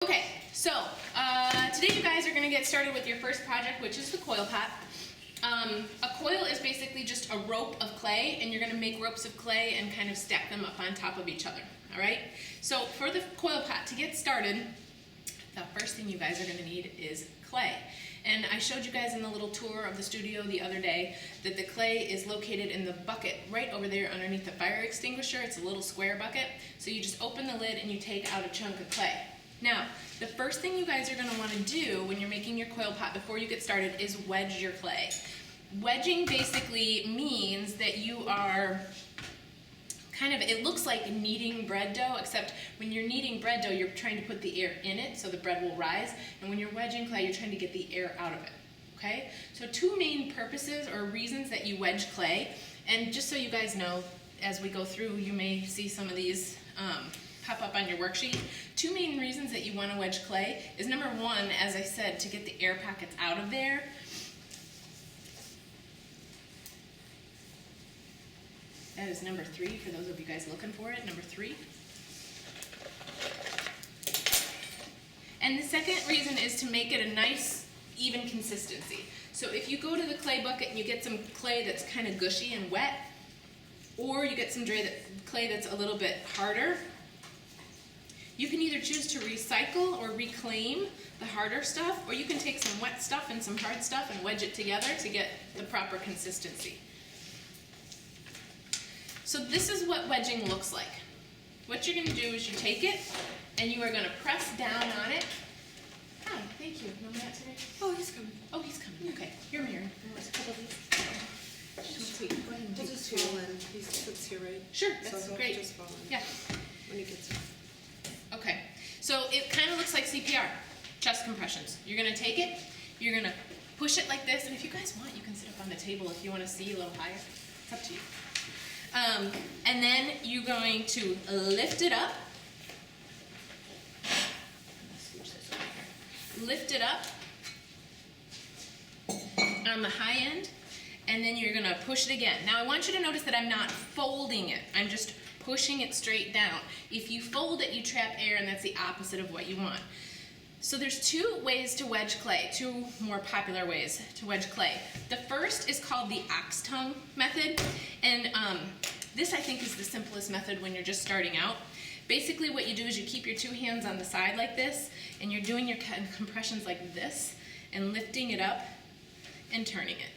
Okay, so today you guys are going to get started with your first project, which is the coil pot. A coil is basically just a rope of clay, and you're going to make ropes of clay and kind of stack them up on top of each other, all right? So for the coil pot, to get started, the first thing you guys are going to need is clay. And I showed you guys in the little tour of the studio the other day that the clay is located in the bucket right over there underneath the fire extinguisher. It's a little square bucket. So you just open the lid and you take out a chunk of clay. Now, the first thing you guys are going to want to do when you're making your coil pot before you get started is wedge your clay. Wedging basically means that you are it looks like kneading bread dough, except when you're kneading bread dough, you're trying to put the air in it so the bread will rise, and when you're wedging clay, you're trying to get the air out of it, okay? So two main purposes or reasons that you wedge clay, and just so you guys know, as we go through, you may see some of these pop up on your worksheet. Two main reasons that you want to wedge clay is number one, as I said, to get the air pockets out of there. That is number 3 for those of you guys looking for it, number 3. And the second reason is to make it a nice, even consistency. So if you go to the clay bucket and you get some clay that's kind of gushy and wet, or you get some clay that's a little bit harder, you can either choose to recycle or reclaim the harder stuff, or you can take some wet stuff and some hard stuff and wedge it together to get the proper consistency. So this is what wedging looks like. What you're going to do is you take it and you are going to press down on it. Hi, thank you. No Matt today? Oh, he's coming. Oh, he's coming. Okay, you're Mary. Let's a couple of these. Just wait. Go ahead and take two, and he sits here, right? Sure, that's so great. Just follow him. Yeah. When he gets here. Okay, so it kind of looks like CPR, chest compressions. You're going to take it, you're going to push it like this, and if you guys want, you can sit up on the table if you want to see a little higher. It's up to you. And then you're going to lift it up. Lift it up on the high end, and then you're going to push it again. Now I want you to notice that I'm not folding it. I'm just pushing it straight down. If you fold it, you trap air, and that's the opposite of what you want. So there's two ways to wedge clay, two more popular ways to wedge clay. The first is called the ox tongue method, and this I think is the simplest method when you're just starting out. Basically what you do is you keep your two hands on the side like this, and you're doing your compressions like this, and lifting it up and turning it,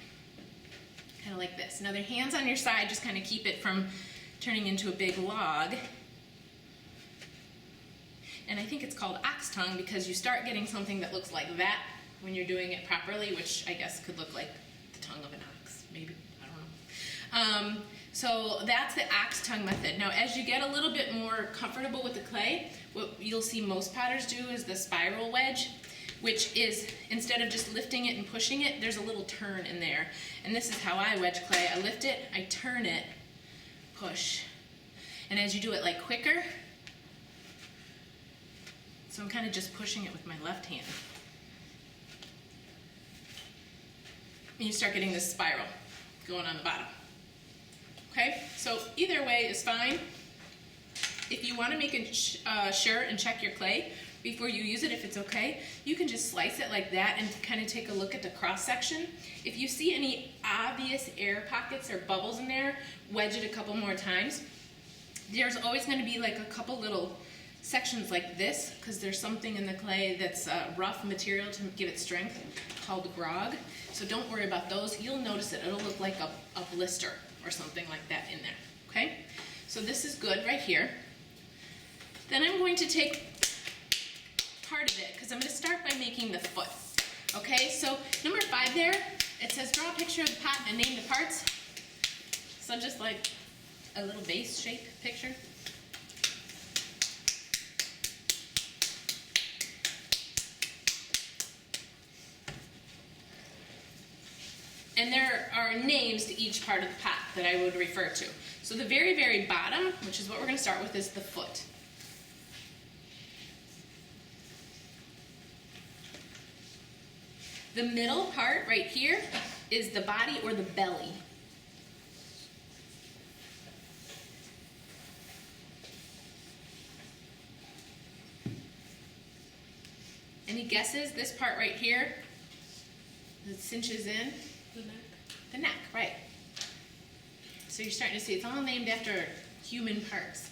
kind of like this. Now the hands on your side just kind of keep it from turning into a big log. And I think it's called ox tongue because you start getting something that looks like that when you're doing it properly, which I guess could look like the tongue of an ox, maybe, I don't know. So that's the ox tongue method. Now as you get a little bit more comfortable with the clay, what you'll see most potters do is the spiral wedge, which is, instead of just lifting it and pushing it, there's a little turn in there. And this is how I wedge clay. I lift it, I turn it, push. And as you do it like quicker, so I'm kind of just pushing it with my left hand. And you start getting this spiral going on the bottom. Okay, so either way is fine. If you want to make sure and check your clay before you use it, if it's okay, you can just slice it like that and kind of take a look at the cross section. If you see any obvious air pockets or bubbles in there, wedge it a couple more times. There's always going to be like a couple little sections like this, because there's something in the clay that's rough material to give it strength called grog. So don't worry about those. You'll notice it. It'll look like a blister or something like that in there. Okay? So this is good right here. Then I'm going to take part of it, because I'm going to start by making the foot. Okay? So number 5 there, it says draw a picture of the pot and name the parts. So just like a little vase shape picture. And there are names to each part of the pot that I would refer to. So the very, very bottom, which is what we're going to start with, is the foot. The middle part right here is the body or the belly. Any guesses? This part right here that cinches in? The neck. The neck, right. So you're starting to see it's all named after human parts.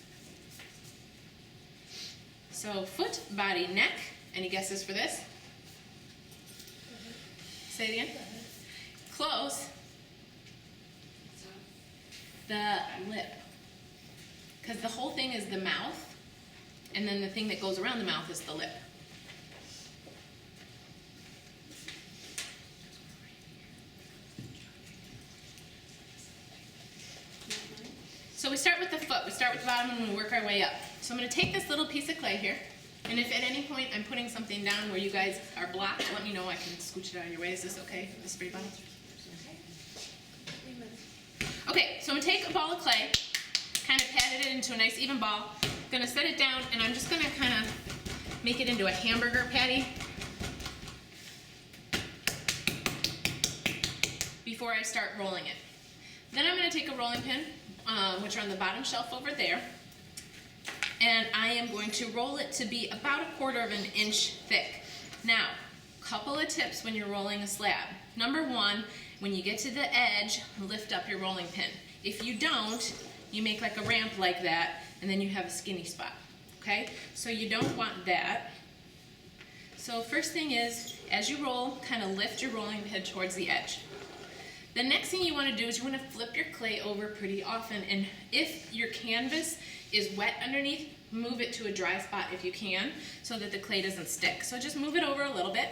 So foot, body, neck. Any guesses for this? Say it again. Close. The lip. Because the whole thing is the mouth, and then the thing that goes around the mouth is the lip. So we start with the foot. We start with the bottom and we work our way up. So I'm going to take this little piece of clay here, and if at any point I'm putting something down where you guys are blocked, let me know. I can scooch it out of your way. Is this okay for the spray bottle? Okay, so I'm going to take a ball of clay, kind of pat it into a nice even ball. I'm going to set it down, and I'm just going to kind of make it into a hamburger patty before I start rolling it. Then I'm going to take a rolling pin, which are on the bottom shelf over there, and I am going to roll it to be about 1/4 of an inch thick. Now, couple of tips when you're rolling a slab. Number one, when you get to the edge, lift up your rolling pin. If you don't, you make like a ramp like that, and then you have a skinny spot, okay? So you don't want that. So first thing is, as you roll, kind of lift your rolling pin towards the edge. The next thing you want to do is you want to flip your clay over pretty often, and if your canvas is wet underneath, move it to a dry spot if you can, so that the clay doesn't stick. So just move it over a little bit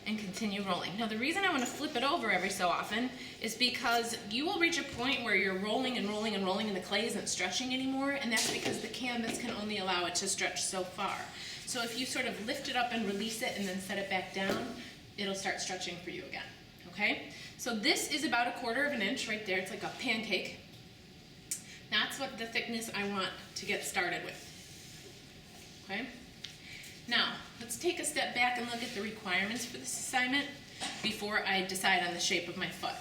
and continue rolling. Now the reason I want to flip it over every so often is because you will reach a point where you're rolling and rolling and rolling and the clay isn't stretching anymore, and that's because the canvas can only allow it to stretch so far. So if you sort of lift it up and release it and then set it back down, it'll start stretching for you again, okay? So this is about 1/4 of an inch right there. It's like a pancake. That's what the thickness I want to get started with, okay? Now, let's take a step back and look at the requirements for this assignment before I decide on the shape of my foot.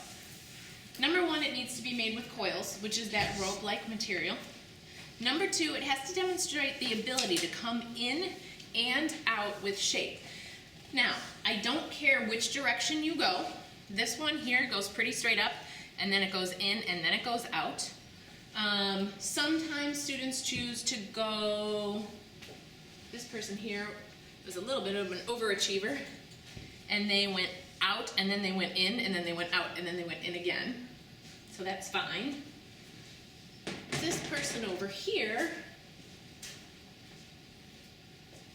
Number one, it needs to be made with coils, which is that rope-like material. Number two, it has to demonstrate the ability to come in and out with shape. Now, I don't care which direction you go. This one here goes pretty straight up, and then it goes in, and then it goes out. Sometimes students choose to go, this person here was a little bit of an overachiever, and they went out, and then they went in, and then they went out, and then they went in again. So that's fine. This person over here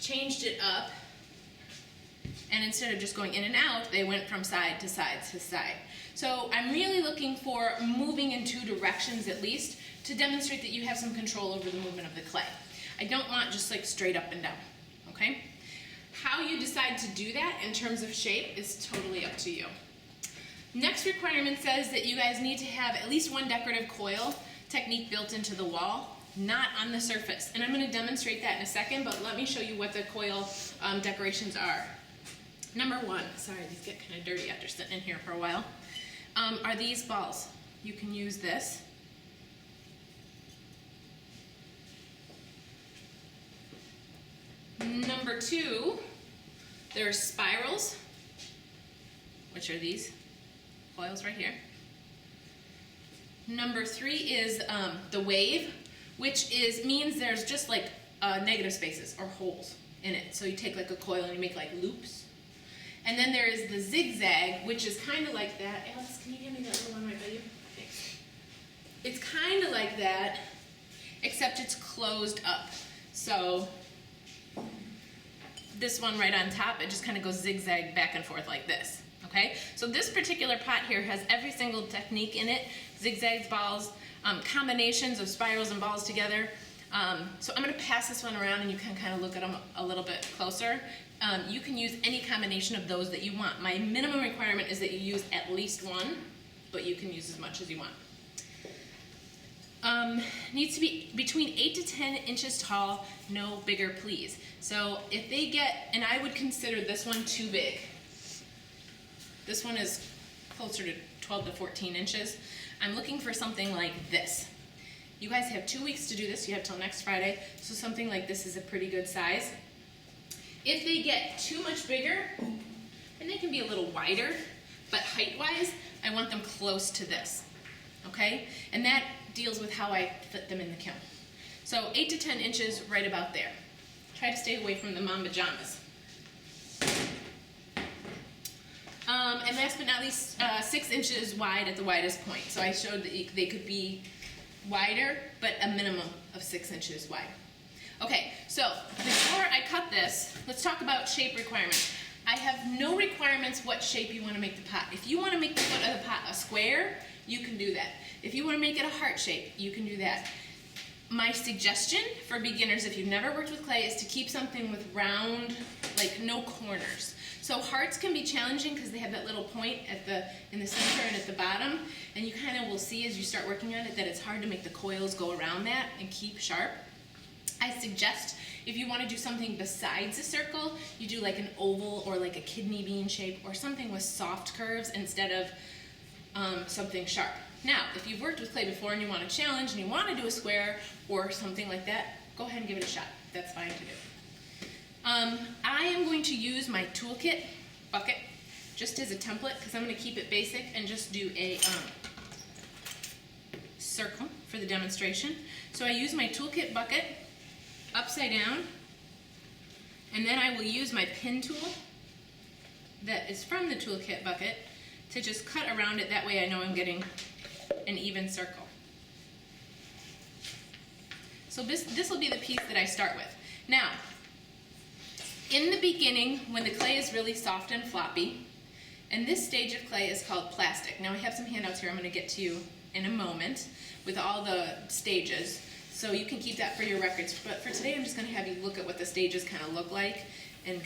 changed it up, and instead of just going in and out, they went from side to side to side. So I'm really looking for moving in 2 directions at least to demonstrate that you have some control over the movement of the clay. I don't want just like straight up and down, okay? How you decide to do that in terms of shape is totally up to you. Next requirement says that you guys need to have at least 1 decorative coil technique built into the wall, not on the surface. And I'm going to demonstrate that in a second, but let me show you what the coil decorations are. Number one, sorry, these get kind of dirty after sitting in here for a while, are these balls. You can use this. Number two, there's spirals, which are these coils right here. Number three is the wave, which means there's just like negative spaces or holes in it. So you take like a coil and you make like loops. And then there is the zigzag, which is kind of like that. Alice, can you give me that little one right by you? Thanks. It's kind of like that, except it's closed up. So this one right on top, it just kind of goes zigzag back and forth like this. Okay, so this particular pot here has every single technique in it, zigzags, balls, combinations of spirals and balls together. So I'm going to pass this one around and you can kind of look at them a little bit closer. You can use any combination of those that you want. My minimum requirement is that you use at least one, but you can use as much as you want. Needs to be between 8 to 10 inches tall, no bigger please. So if they get, and I would consider this one too big. This one is closer to 12 to 14 inches. I'm looking for something like this. You guys have 2 weeks to do this. You have till next Friday. So something like this is a pretty good size. If they get too much bigger, and they can be a little wider, but height-wise, I want them close to this, okay? And that deals with how I fit them in the kiln. So 8 to 10 inches, right about there. Try to stay away from the mamba jamas. And last but not least, 6 inches wide at the widest point. So I showed that they could be wider, but a minimum of 6 inches wide. Okay, so before I cut this, let's talk about shape requirements. I have no requirements what shape you want to make the pot. If you want to make the foot of the pot a square, you can do that. If you want to make it a heart shape, you can do that. My suggestion for beginners, if you've never worked with clay, is to keep something with round, like no corners. So hearts can be challenging because they have that little point in the center and at the bottom, and you kind of will see as you start working on it that it's hard to make the coils go around that and keep sharp. I suggest if you want to do something besides a circle, you do like an oval or like a kidney bean shape or something with soft curves instead of something sharp. Now, if you've worked with clay before and you want a challenge and you want to do a square or something like that, go ahead and give it a shot. That's fine to do. I am going to use my toolkit bucket just as a template because I'm going to keep it basic and just do a circle for the demonstration. So I use my toolkit bucket upside down, and then I will use my pin tool that is from the toolkit bucket to just cut around it. That way I know I'm getting an even circle. So this will be the piece that I start with. Now, in the beginning, when the clay is really soft and floppy, and this stage of clay is called plastic. Now I have some handouts here I'm going to get to you in a moment with all the stages, so you can keep that for your records. But for today, I'm just going to have you look at what the stages kind of look like, and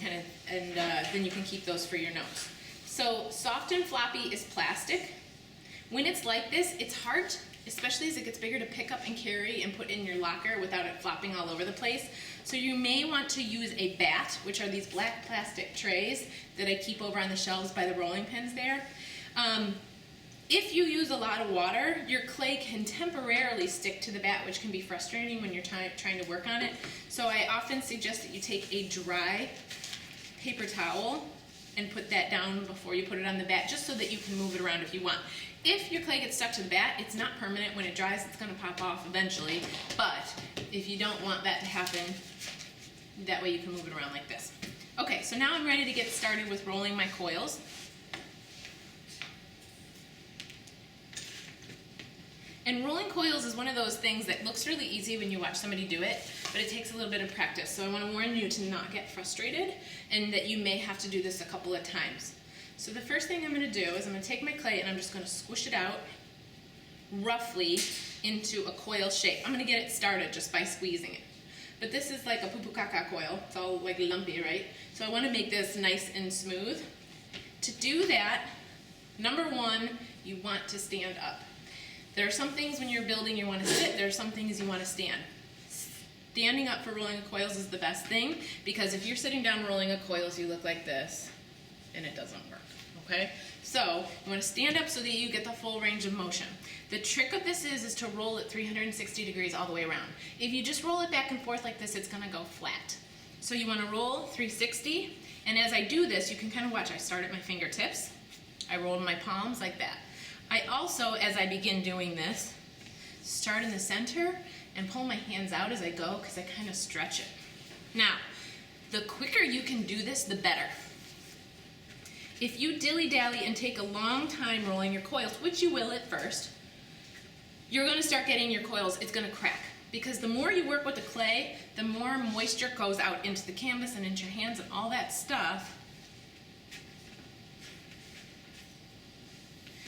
then you can keep those for your notes. So soft and floppy is plastic. When it's like this, it's hard, especially as it gets bigger, to pick up and carry and put in your locker without it flopping all over the place. So you may want to use a bat, which are these black plastic trays that I keep over on the shelves by the rolling pins there. If you use a lot of water, your clay can temporarily stick to the bat, which can be frustrating when you're trying to work on it. So I often suggest that you take a dry paper towel and put that down before you put it on the bat, just so that you can move it around if you want. If your clay gets stuck to the bat, it's not permanent. When it dries, it's going to pop off eventually. But if you don't want that to happen, that way you can move it around like this. Okay, so now I'm ready to get started with rolling my coils. And rolling coils is one of those things that looks really easy when you watch somebody do it, but it takes a little bit of practice. So I want to warn you to not get frustrated and that you may have to do this a couple of times. So the first thing I'm going to do is I'm going to take my clay and I'm just going to squish it out roughly into a coil shape. I'm going to get it started just by squeezing it. But this is like a poo-poo caca coil. It's all like lumpy, right? So I want to make this nice and smooth. To do that, number one, you want to stand up. There are some things when you're building you want to sit, there are some things you want to stand. Standing up for rolling coils is the best thing, because if you're sitting down rolling a coils, you look like this, and it doesn't work, okay? So you want to stand up so that you get the full range of motion. The trick of this is to roll it 360 degrees all the way around. If you just roll it back and forth like this, it's going to go flat. So you want to roll 360, and as I do this, you can kind of watch. I start at my fingertips. I roll my palms like that. I also, as I begin doing this, start in the center and pull my hands out as I go because I kind of stretch it. Now, the quicker you can do this, the better. If you dilly-dally and take a long time rolling your coils, which you will at first, you're going to start getting your coils, it's going to crack. Because the more you work with the clay, the more moisture goes out into the canvas and into your hands and all that stuff.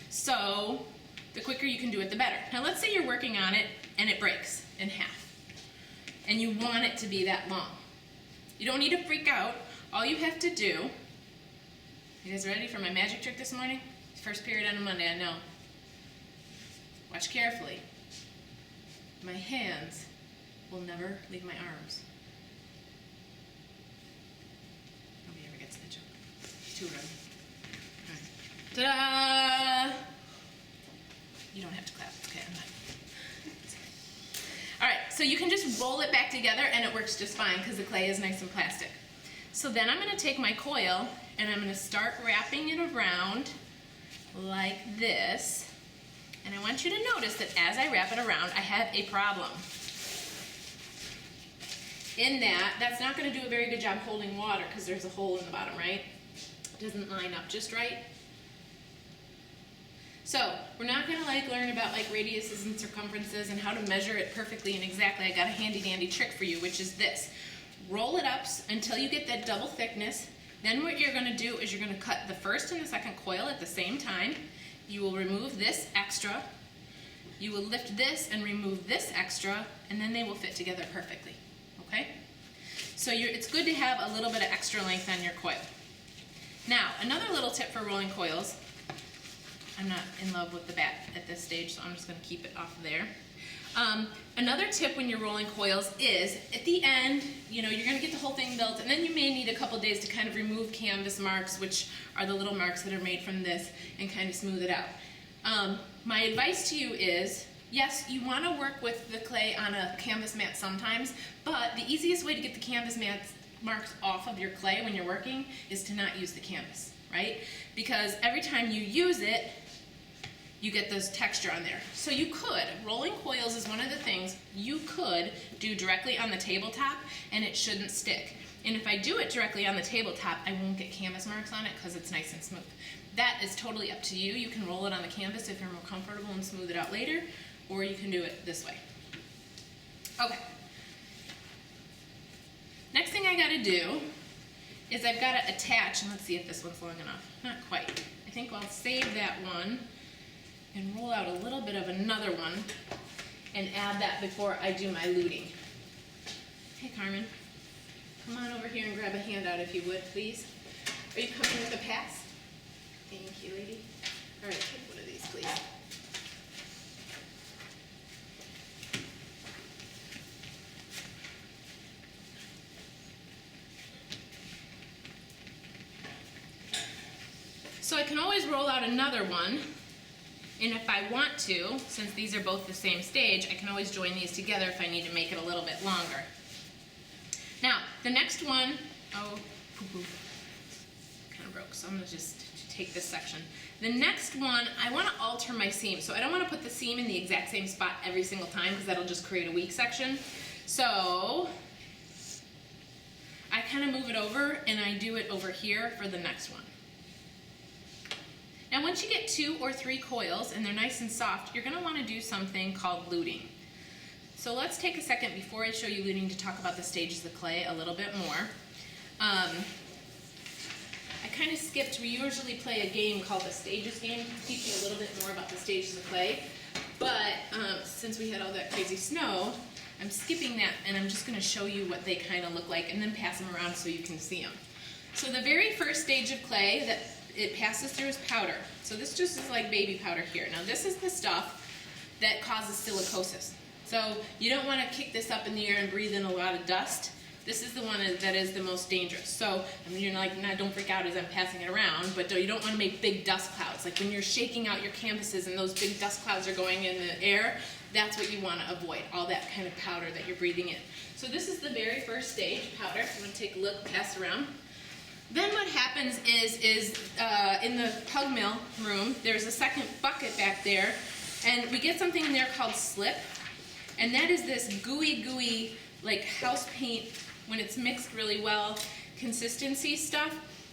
So the quicker you can do it, the better. Now let's say you're working on it and it breaks in half. And you want it to be that long. You don't need to freak out. All you have to do, you guys ready for my magic trick this morning? First period on a Monday, I know. Watch carefully. My hands will never leave my arms. Nobody ever gets the joke. Too early. Ta-da! You don't have to clap. Okay, I'm not. All right, so you can just roll it back together and it works just fine because the clay is nice and plastic. So then I'm gonna take my coil and I'm gonna start wrapping it around like this. And I want you to notice that as I wrap it around, I have a problem. In that, that's not gonna do a very good job holding water because there's a hole in the bottom, right? It doesn't line up just right. So, we're not gonna learn about radiuses and circumferences and how to measure it perfectly and exactly. I got a handy dandy trick for you, which is this. Roll it up until you get that double thickness. Then what you're gonna do is you're gonna cut the first and the second coil at the same time. You will remove this extra. You will lift this and remove this extra, and then they will fit together perfectly. Okay? So it's good to have a little bit of extra length on your coil. Now, another little tip for rolling coils. I'm not in love with the bat at this stage, so I'm just going to keep it off there. Another tip when you're rolling coils is, at the end, you're going to get the whole thing built, and then you may need a couple days to kind of remove canvas marks, which are the little marks that are made from this, and kind of smooth it out. My advice to you is, yes, you want to work with the clay on a canvas mat sometimes, but the easiest way to get the canvas marks off of your clay when you're working is to not use the canvas, right? Because every time you use it, you get this texture on there. So you could, rolling coils is one of the things you could do directly on the tabletop and it shouldn't stick. And if I do it directly on the tabletop, I won't get canvas marks on it because it's nice and smooth. That is totally up to you. You can roll it on the canvas if you're more comfortable and smooth it out later, or you can do it this way. Okay. Next thing I gotta do is I've gotta attach, and let's see if this one's long enough. Not quite. I think I'll save that one and roll out a little bit of another one and add that before I do my luting. Hey Carmen, come on over here and grab a handout if you would, please. Are you coming with a pass? Thank you, lady. All right, take one of these, please. So I can always roll out another one, and if I want to, since these are both the same stage, I can always join these together if I need to make it a little bit longer. Now, the next one, kind of broke, so I'm gonna just take this section. The next one, I wanna alter my seam, so I don't wanna put the seam in the exact same spot every single time because that'll just create a weak section. So, I kind of move it over and I do it over here for the next one. Now once you get 2 or 3 coils and they're nice and soft, you're going to want to do something called luting. So let's take a second before I show you luting to talk about the stages of clay a little bit more. I kind of skipped, we usually play a game called the stages game to teach you a little bit more about the stages of clay, but since we had all that crazy snow, I'm skipping that and I'm just going to show you what they kind of look like and then pass them around so you can see them. So the very first stage of clay that it passes through is powder. So this just is like baby powder here. Now this is the stuff that causes silicosis. So you don't want to kick this up in the air and breathe in a lot of dust. This is the one that is the most dangerous. So you're like, nah, don't freak out as I'm passing it around, but you don't want to make big dust clouds. Like when you're shaking out your canvases and those big dust clouds are going in the air, that's what you want to avoid, all that kind of powder that you're breathing in. So this is the very first stage, powder. I'm going to take a look, pass around. Then what happens is in the pug mill room, there's a second bucket back there, and we get something in there called slip, and that is this gooey, like house paint, when it's mixed really well, consistency stuff,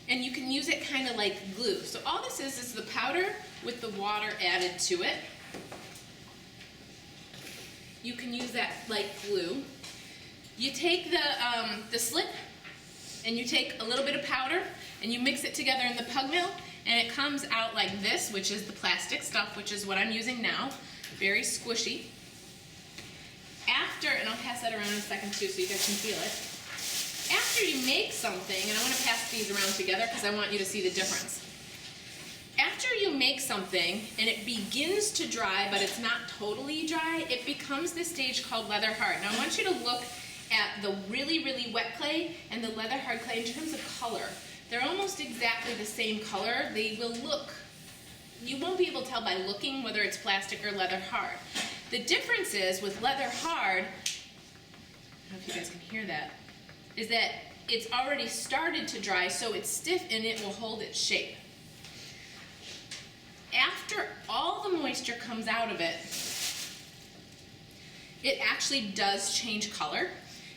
and you can use it kind of like glue. So all this is the powder with the water added to it. You can use that like glue. You take the slip, and you take a little bit of powder and you mix it together in the pug mill and it comes out like this, which is the plastic stuff, which is what I'm using now. Very squishy. After, and I'll pass that around in a second too so you guys can feel it. After you make something, and I want to pass these around together because I want you to see the difference. After you make something and it begins to dry, but it's not totally dry, it becomes this stage called leather hard. Now I want you to look at the really wet clay and the leather hard clay in terms of color. They're almost exactly the same color. They will look, you won't be able to tell by looking whether it's plastic or leather hard. The difference is with leather hard, I don't know if you guys can hear that, is that it's already started to dry, so it's stiff and it will hold its shape. After all the moisture comes out of it, it actually does change color.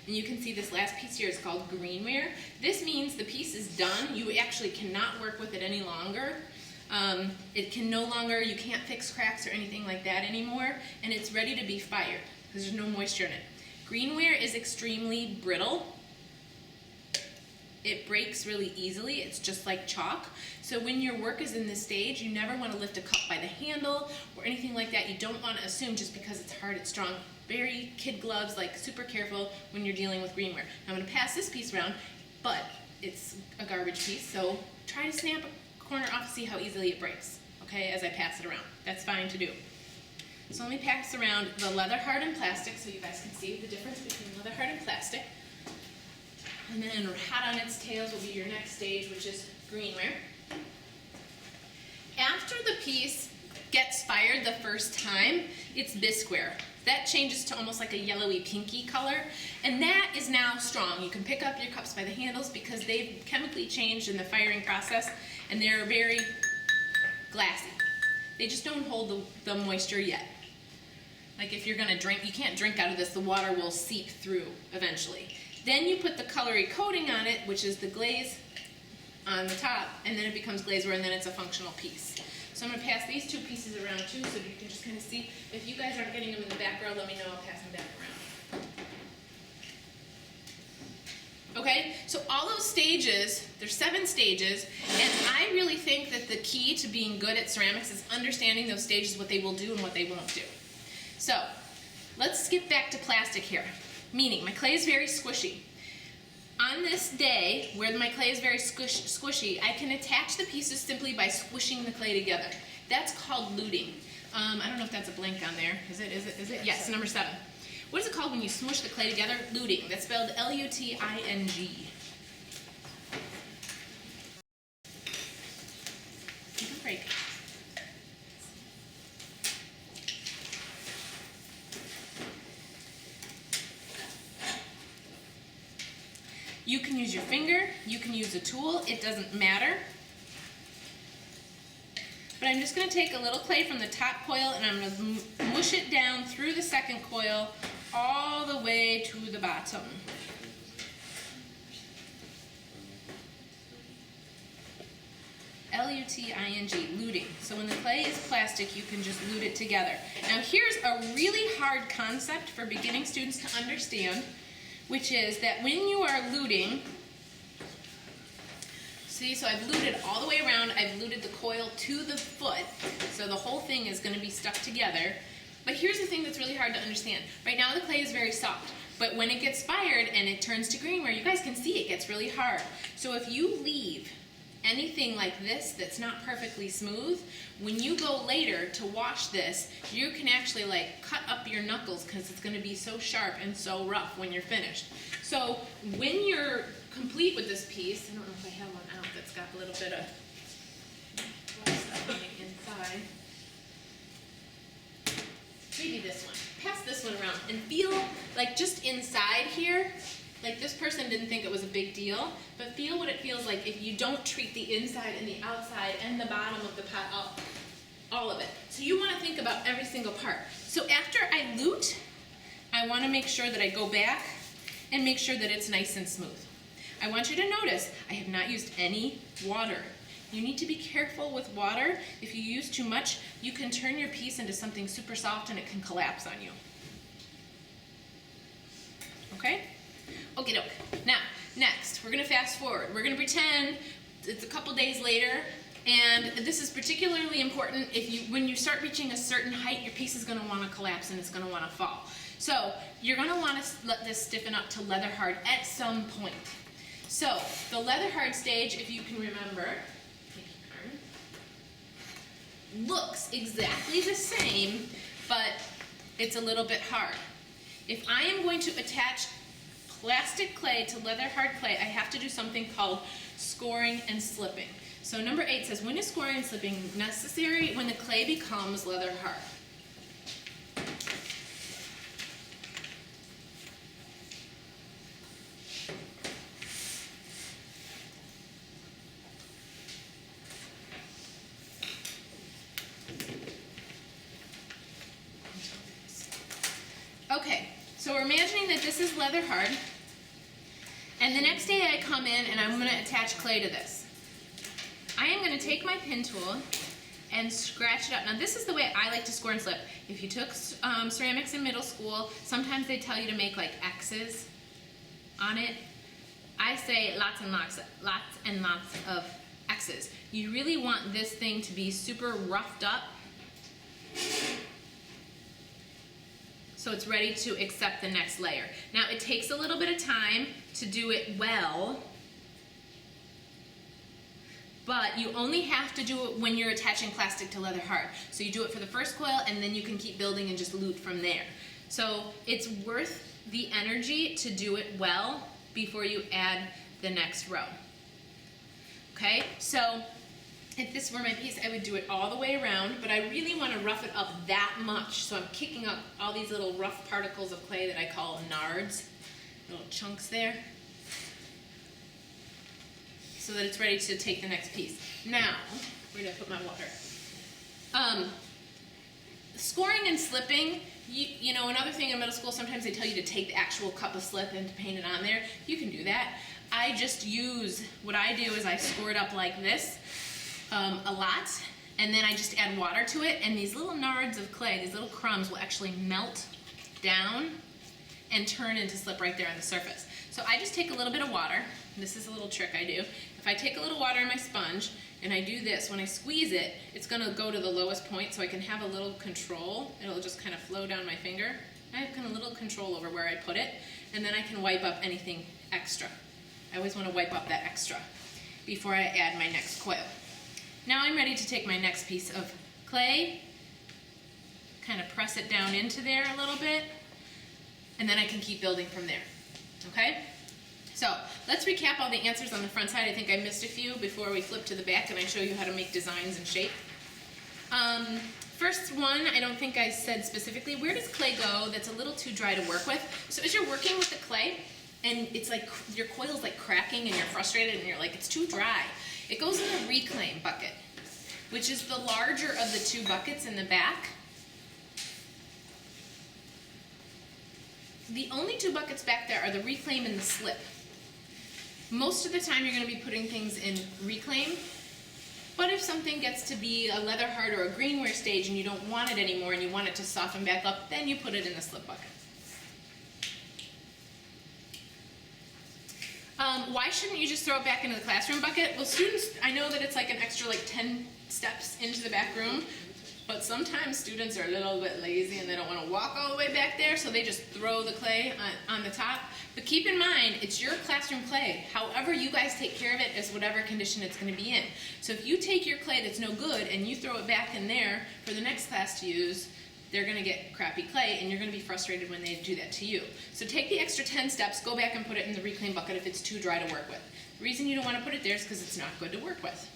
And you can see this last piece here is called greenware. This means the piece is done. You actually cannot work with it any longer. It can no longer, you can't fix cracks or anything like that anymore, and it's ready to be fired because there's no moisture in it. Greenware is extremely brittle. It breaks really easily. It's just like chalk. So when your work is in this stage, you never want to lift a cup by the handle or anything like that. You don't want to assume just because it's hard, it's strong. Very kid gloves, like super careful when you're dealing with greenware. Now I'm going to pass this piece around, but it's a garbage piece, so try to snap a corner off to see how easily it breaks, okay, as I pass it around. That's fine to do. So let me pass around the leather hardened plastic so you guys can see the difference between leather hardened plastic. And then hot on its tails will be your next stage, which is greenware. After the piece gets fired the first time, it's bisqueware. That changes to almost like a yellowy pinky color, and that is now strong. You can pick up your cups by the handles because they've chemically changed in the firing process, and they're very glassy. They just don't hold the moisture yet. Like if you're gonna drink, you can't drink out of this, the water will seep through eventually. Then you put the colory coating on it, which is the glaze on the top, and then it becomes glazeware, and then it's a functional piece. So I'm going to pass these two pieces around too, so you can just kind of see. If you guys aren't getting them in the back row, let me know, I'll pass them back around. Okay, so all those stages, there's 7 stages, and I really think that the key to being good at ceramics is understanding those stages, what they will do and what they won't do. So let's skip back to plastic here, meaning my clay is very squishy. On this day, where my clay is very squishy, I can attach the pieces simply by squishing the clay together. That's called luting. I don't know if that's a blank on there. Is it? Yes, number 7. What is it called when you smush the clay together? Luting. That's spelled L-U-T-I-N-G. Take a break. You can use your finger, you can use a tool, it doesn't matter. But I'm just going to take a little clay from the top coil and I'm going to mush it down through the second coil all the way to the bottom. L-U-T-I-N-G, luting. So when the clay is plastic, you can just lute it together. Now here's a really hard concept for beginning students to understand, which is that when you are luting, see, so I've luted all the way around, I've luted the coil to the foot, so the whole thing is going to be stuck together. But here's the thing that's really hard to understand. Right now the clay is very soft, but when it gets fired and it turns to greenware, you guys can see it gets really hard. So if you leave anything like this that's not perfectly smooth, when you go later to wash this, you can actually like cut up your knuckles because it's going to be so sharp and so rough when you're finished. So when you're complete with this piece, I don't know if I have one out that's got a little bit of stuff on the inside. Maybe this one. Pass this one around and feel like just inside here, like this person didn't think it was a big deal, but feel what it feels like if you don't treat the inside and the outside and the bottom of the pot up, all of it. So you want to think about every single part. So after I lute, I want to make sure that I go back and make sure that it's nice and smooth. I want you to notice I have not used any water. You need to be careful with water. If you use too much, you can turn your piece into something super soft and it can collapse on you. Okay? Okie doke. Now, next, we're going to fast forward. We're going to pretend it's a couple days later, and this is particularly important if when you start reaching a certain height, your piece is going to want to collapse and it's going to want to fall. So you're going to want to let this stiffen up to leather hard at some point. So the leather hard stage, if you can remember, looks exactly the same, but it's a little bit hard. If I am going to attach plastic clay to leather hard clay, I have to do something called scoring and slipping. So number 8 says, when is scoring and slipping necessary? When the clay becomes leather hard. we're imagining that this is leather hard, and the next day I come in and I'm going to attach clay to this. I am going to take my pin tool and scratch it up. Now this is the way I like to score and slip. If you took ceramics in middle school, sometimes they tell you to make like X's on it. I say lots and lots of X's. You really want this thing to be super roughed up so it's ready to accept the next layer. Now it takes a little bit of time to do it well, but you only have to do it when you're attaching plastic to leather hard. So you do it for the first coil and then you can keep building and just loot from there. So it's worth the energy to do it well before you add the next row. Okay, so if this were my piece, I would do it all the way around, but I really want to rough it up that much. So I'm kicking up all these little rough particles of clay that I call nards, little chunks there, so that it's ready to take the next piece. Now, where did I put my water? Scoring and slipping, you know, another thing in middle school, sometimes they tell you to take the actual cup of slip and to paint it on there. You can do that. I just use, what I do is I score it up like this a lot, and then I just add water to it, and these little nards of clay, these little crumbs will actually melt down and turn into slip right there on the surface. So I just take a little bit of water. This is a little trick I do. If I take a little water in my sponge and I do this, when I squeeze it, it's going to go to the lowest point so I can have a little control. It'll just kind of flow down my finger. I have kind of a little control over where I put it, and then I can wipe up anything extra. I always want to wipe up that extra before I add my next coil. Now I'm ready to take my next piece of clay, kind of press it down into there a little bit, and then I can keep building from there. Okay? So let's recap all the answers on the front side. I think I missed a few before we flip to the back and I show you how to make designs and shape. First one, I don't think I said specifically, where does clay go that's a little too dry to work with? So as you're working with the clay, and it's like your coil's like cracking and you're frustrated and you're like, it's too dry, it goes in the reclaim bucket, which is the larger of the two buckets in the back. The only two buckets back there are the reclaim and the slip. Most of the time you're going to be putting things in reclaim, but if something gets to be a leather hard or a greenware stage and you don't want it anymore and you want it to soften back up, then you put it in the slip bucket. Why shouldn't you just throw it back into the classroom bucket? Well, students, I know that it's like an extra like 10 steps into the back room, but sometimes students are a little bit lazy and they don't want to walk all the way back there, so they just throw the clay on the top. But keep in mind, it's your classroom clay. However you guys take care of it is whatever condition it's going to be in. So if you take your clay that's no good and you throw it back in there for the next class to use, they're going to get crappy clay and you're going to be frustrated when they do that to you. So take the extra 10 steps, go back and put it in the reclaim bucket if it's too dry to work with. The reason you don't want to put it there is because it's not good to work with.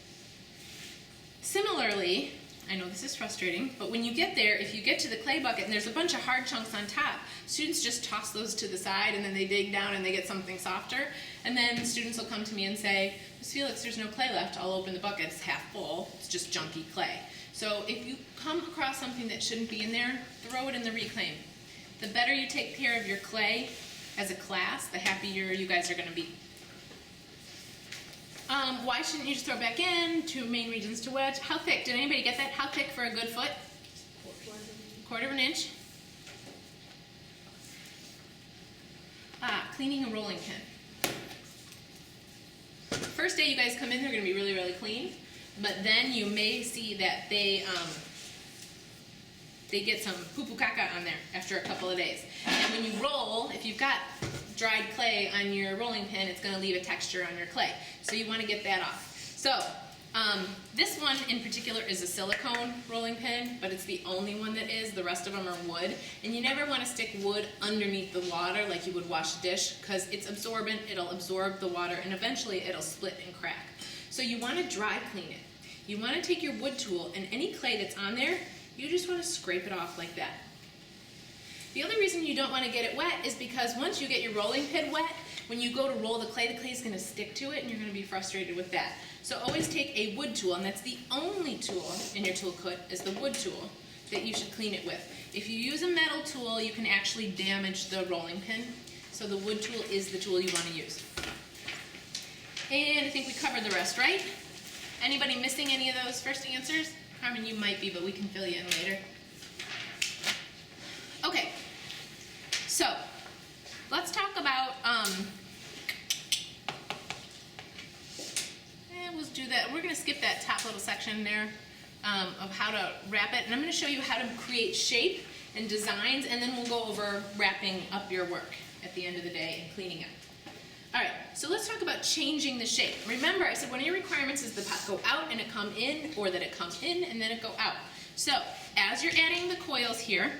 Similarly, I know this is frustrating, but when you get there, if you get to the clay bucket and there's a bunch of hard chunks on top, students just toss those to the side and then they dig down and they get something softer. And then students will come to me and say, Ms. Felix, there's no clay left. I'll open the bucket, it's half full, it's just junky clay. So if you come across something that shouldn't be in there, throw it in the reclaim. The better you take care of your clay as a class, the happier you guys are going to be. Why shouldn't you just throw it back in? Two main reasons to wedge. How thick? Did anybody get that? How thick for a good foot? 1/4 inch. Cleaning a rolling pin. First day you guys come in, they're going to be really, really clean. But then you may see that they get some poo-poo caca on there after a couple of days. And when you roll, if you've got dried clay on your rolling pin, it's going to leave a texture on your clay. So you want to get that off. So this one in particular is a silicone rolling pin, but it's the only one that is. The rest of them are wood. And you never want to stick wood underneath the water like you would wash a dish because it's absorbent, it'll absorb the water, and eventually it'll split and crack. So you want to dry clean it. You want to take your wood tool and any clay that's on there, you just want to scrape it off like that. The only reason you don't want to get it wet is because once you get your rolling pin wet, when you go to roll the clay is going to stick to it and you're going to be frustrated with that. So always take a wood tool, and that's the only tool in your tool kit is the wood tool, that you should clean it with. If you use a metal tool, you can actually damage the rolling pin. So the wood tool is the tool you want to use. And I think we covered the rest, right? Anybody missing any of those first answers? Carmen, you might be, but we can fill you in later. Okay, so let's talk about, we'll do that. We're going to skip that top little section there of how to wrap it. And I'm going to show you how to create shape and designs, and then we'll go over wrapping up your work at the end of the day and cleaning up. All right, so let's talk about changing the shape. Remember, I said one of your requirements is the pot go out and it come in, or that it comes in and then it go out. So as you're adding the coils here,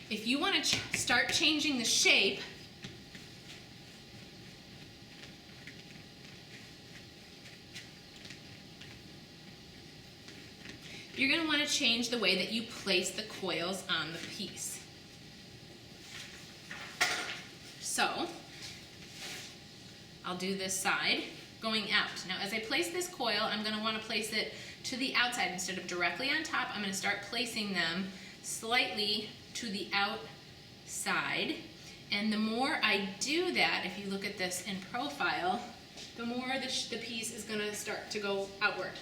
if you want to start changing the shape, you're going to want to change the way that you place the coils on the piece. So, I'll do this side going out. Now as I place this coil, I'm going to want to place it to the outside instead of directly on top. I'm going to start placing them slightly to the outside. And the more I do that, if you look at this in profile, the more the piece is going to start to go outward.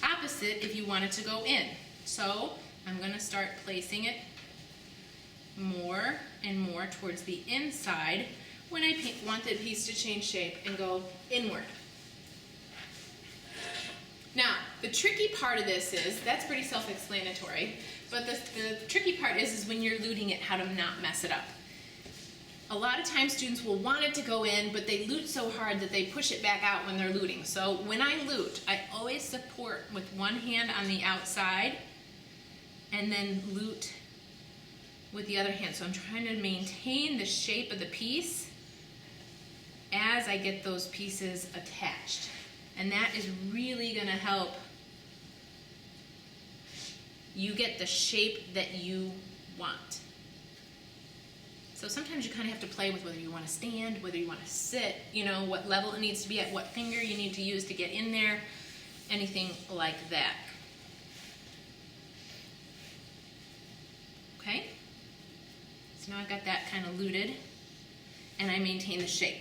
Opposite if you want it to go in. So I'm going to start placing it more and more towards the inside when I want the piece to change shape and go inward. Now, the tricky part of this is, that's pretty self-explanatory, but the tricky part is when you're luting it, how to not mess it up. A lot of times students will want it to go in, but they lute so hard that they push it back out when they're luting. So when I lute, I always support with one hand on the outside and then lute with the other hand. So I'm trying to maintain the shape of the piece as I get those pieces attached. And that is really going to help you get the shape that you want. So sometimes you kind of have to play with whether you want to stand, whether you want to sit, you know, what level it needs to be at, what finger you need to use to get in there, anything like that. Okay? So now I've got that kind of luted, and I maintain the shape.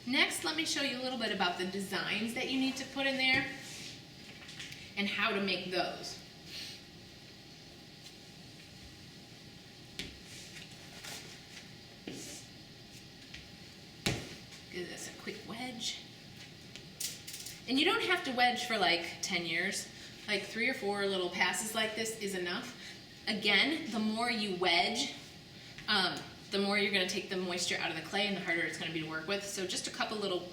Next, let me show you a little bit about the designs that you need to put in there and how to make those. Give this a quick wedge. And you don't have to wedge for like 10 years. Like 3 or 4 little passes like this is enough. Again, the more you wedge, the more you're going to take the moisture out of the clay and the harder it's going to be to work with. So just a couple little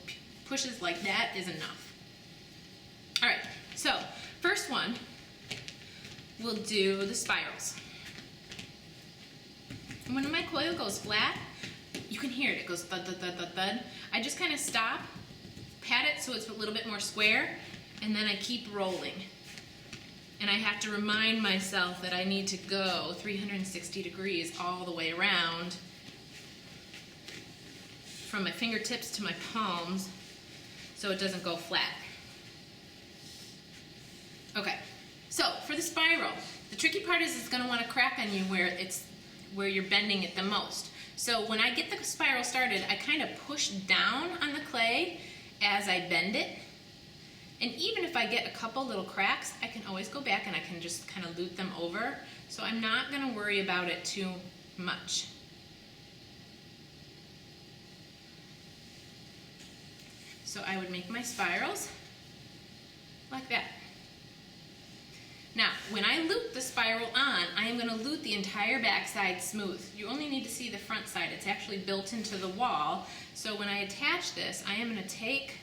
pushes like that is enough. All right, so first one, we'll do the spirals. And when my coil goes flat, you can hear it. It goes thud, thud, thud, thud, thud. I just kind of stop, pat it so it's a little bit more square, and then I keep rolling. And I have to remind myself that I need to go 360 degrees all the way around from my fingertips to my palms so it doesn't go flat. Okay, so for the spiral, the tricky part is it's going to want to crack on you where you're bending it the most. So when I get the spiral started, I kind of push down on the clay as I bend it. And even if I get a couple little cracks, I can always go back and I can just kind of lute them over. So I'm not going to worry about it too much. So I would make my spirals like that. Now, when I lute the spiral on, I am going to lute the entire back side smooth. You only need to see the front side. It's actually built into the wall. So when I attach this, I am going to take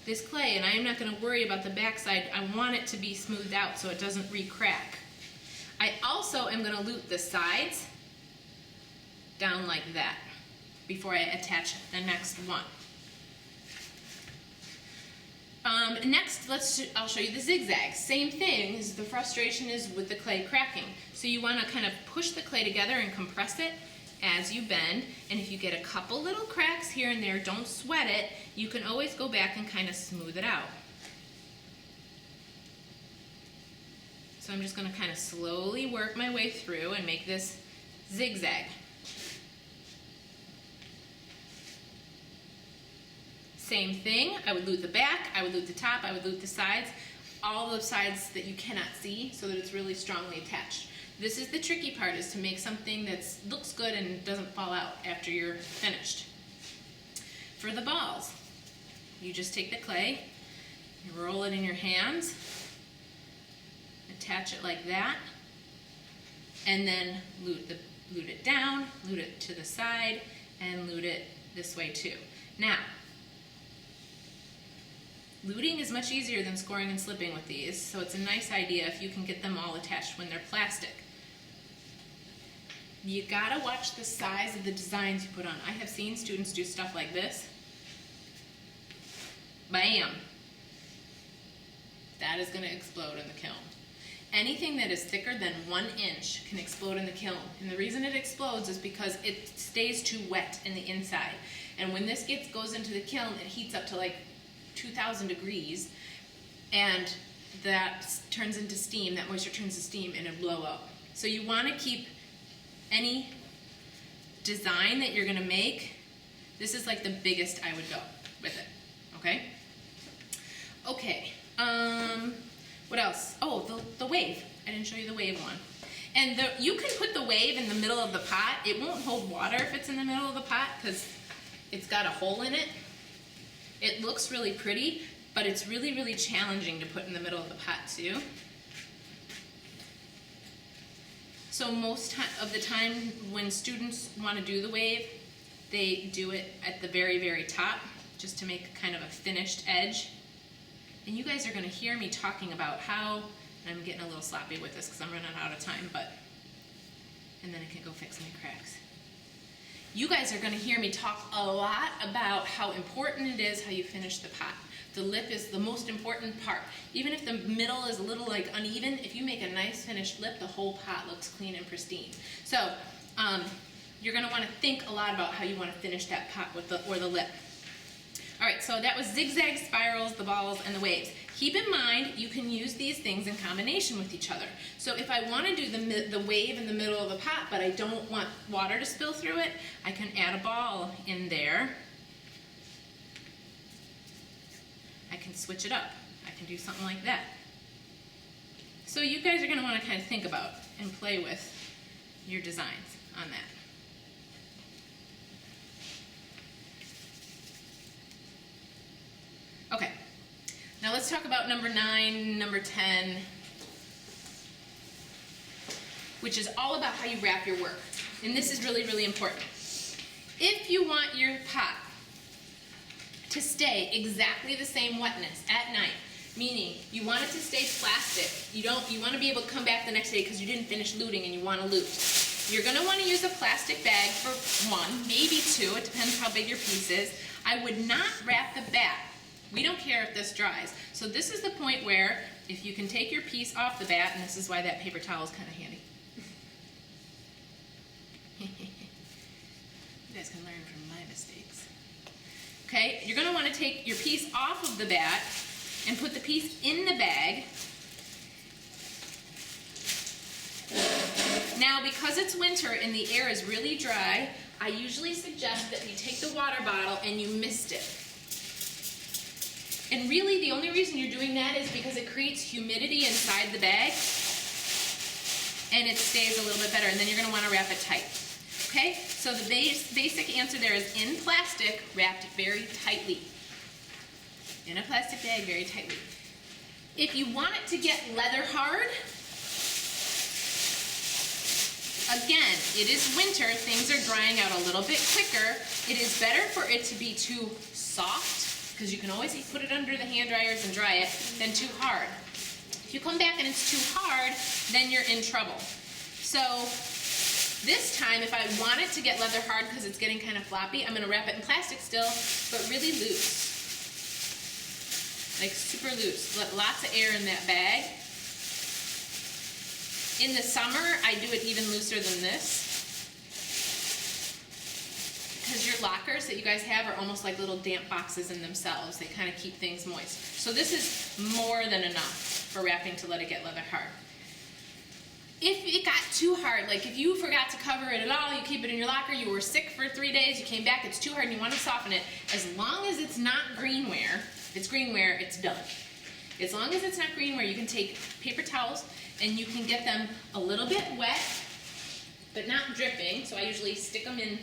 this clay, and I am not going to worry about the back side. I want it to be smoothed out so it doesn't re-crack. I also am going to lute the sides down like that before I attach the next one. Next, I'll show you the zigzags. Same thing, as the frustration is with the clay cracking. So you want to kind of push the clay together and compress it as you bend. And if you get a couple little cracks here and there, don't sweat it. You can always go back and kind of smooth it out. So I'm just going to kind of slowly work my way through and make this zigzag. Same thing, I would lute the back, I would lute the top, I would lute the sides, all the sides that you cannot see so that it's really strongly attached. This is the tricky part, is to make something that looks good and doesn't fall out after you're finished. For the balls, you just take the clay, you roll it in your hands, attach it like that, and then lute it down, lute it to the side, and lute it this way too. Now, luting is much easier than scoring and slipping with these, so it's a nice idea if you can get them all attached when they're plastic. You gotta watch the size of the designs you put on. I have seen students do stuff like this. Bam! That is gonna explode in the kiln. Anything that is thicker than 1 inch can explode in the kiln. And the reason it explodes is because it stays too wet in the inside. And when this goes into the kiln, it heats up to like 2,000 degrees, and that turns into steam, that moisture turns to steam, and it'll blow up. So you want to keep any design that you're going to make, this is like the biggest I would go with it, okay? Okay, what else? Oh, the wave. I didn't show you the wave one. And you can put the wave in the middle of the pot. It won't hold water if it's in the middle of the pot because it's got a hole in it. It looks really pretty, but it's really, really challenging to put in the middle of the pot too. So most of the time when students want to do the wave, they do it at the very, very top, just to make kind of a finished edge. And you guys are going to hear me talking about how, and I'm getting a little sloppy with this because I'm running out of time, and then I can go fix my cracks. You guys are going to hear me talk a lot about how important it is how you finish the pot. The lip is the most important part. Even if the middle is a little like uneven, if you make a nice finished lip, the whole pot looks clean and pristine. So you're going to want to think a lot about how you want to finish that pot with or the lip. All right, so that was zigzag, spirals, the balls, and the waves. Keep in mind, you can use these things in combination with each other. So if I want to do the wave in the middle of the pot, but I don't want water to spill through it, I can add a ball in there. I can switch it up. I can do something like that. So you guys are going to want to kind of think about and play with your designs on that. Okay, now let's talk about number 9, number 10, which is all about how you wrap your work. And this is really, really important. If you want your pot to stay exactly the same wetness at night, meaning you want it to stay plastic, you want to be able to come back the next day because you didn't finish luting and you want to lute. You're going to want to use a plastic bag for 1, maybe 2, it depends how big your piece is. I would not wrap the back. We don't care if this dries. So this is the point where if you can take your piece off the bat, and this is why that paper towel is kind of handy. You guys can learn from my mistakes. Okay, you're going to want to take your piece off of the bat and put the piece in the bag. Now, because it's winter and the air is really dry, I usually suggest that you take the water bottle and you mist it. And really, the only reason you're doing that is because it creates humidity inside the bag, and it stays a little bit better, and then you're going to want to wrap it tight. Okay? So the basic answer there is in plastic, wrapped very tightly. In a plastic bag, very tightly. If you want it to get leather hard, again, it is winter, things are drying out a little bit quicker. It is better for it to be too soft, because you can always put it under the hand dryers and dry it, than too hard. If you come back and it's too hard, then you're in trouble. So this time, if I want it to get leather hard because it's getting kind of floppy, I'm going to wrap it in plastic still, but really loose. like super loose. Let lots of air in that bag. In the summer, I do it even looser than this, because your lockers that you guys have are almost like little damp boxes in themselves. They kind of keep things moist. So this is more than enough for wrapping to let it get leather hard. If it got too hard, like if you forgot to cover it at all, you keep it in your locker, you were sick for 3 days, you came back, it's too hard and you want to soften it, as long as it's not greenware, if it's greenware, it's done. As long as it's not greenware, you can take paper towels and you can get them a little bit wet, but not dripping. So I usually stick them in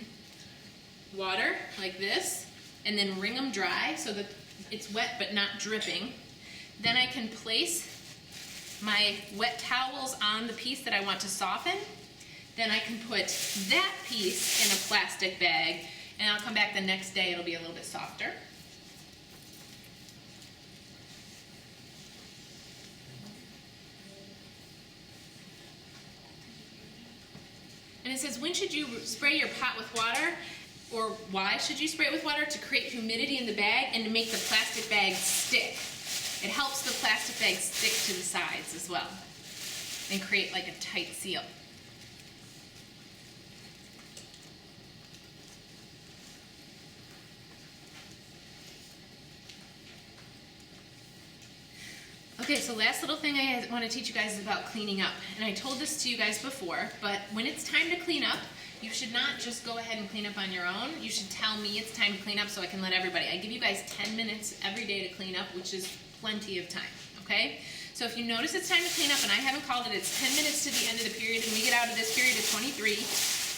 water like this and then wring them dry so that it's wet but not dripping. Then I can place my wet towels on the piece that I want to soften. Then I can put that piece in a plastic bag and I'll come back the next day, it'll be a little bit softer. And it says, when should you spray your pot with water? Or why should you spray it with water? To create humidity in the bag and to make the plastic bag stick. It helps the plastic bag stick to the sides as well and create like a tight seal. Okay, so last little thing I want to teach you guys is about cleaning up. And I told this to you guys before, but when it's time to clean up, you should not just go ahead and clean up on your own. You should tell me it's time to clean up so I can let everybody. I give you guys 10 minutes every day to clean up, which is plenty of time, okay? So if you notice it's time to clean up, and I haven't called it, it's 10 minutes to the end of the period, and we get out of this period at 23,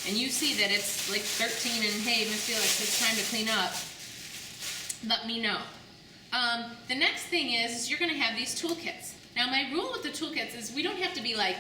and you see that it's like 13, and hey, Miss Felix, it's time to clean up, let me know. The next thing is you're going to have these toolkits. Now my rule with the toolkits is we don't have to be like,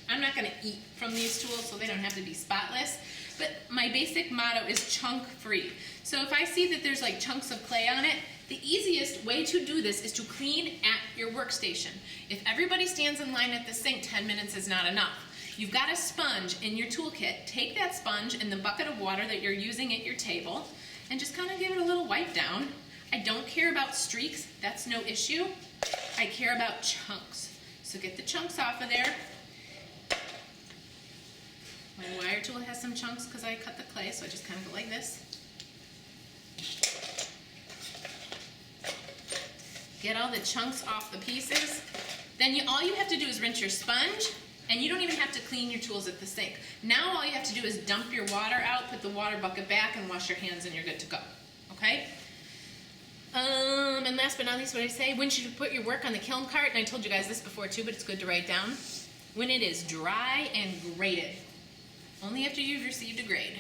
I'm not going to eat from these tools, so they don't have to be spotless, but my basic motto is chunk free. So if I see that there's like chunks of clay on it, the easiest way to do this is to clean at your workstation. If everybody stands in line at the sink, 10 minutes is not enough. You've got a sponge in your toolkit. Take that sponge and the bucket of water that you're using at your table and just kind of give it a little wipe down. I don't care about streaks, that's no issue. I care about chunks. So get the chunks off of there. My wire tool has some chunks because I cut the clay, so I just kind of go like this. Get all the chunks off the pieces. Then all you have to do is rinse your sponge, and you don't even have to clean your tools at the sink. Now all you have to do is dump your water out, put the water bucket back, and wash your hands, and you're good to go. Okay? And last but not least, what I say, when should you put your work on the kiln cart? And I told you guys this before too, but it's good to write down. When it is dry and graded. Only after you've received a grade.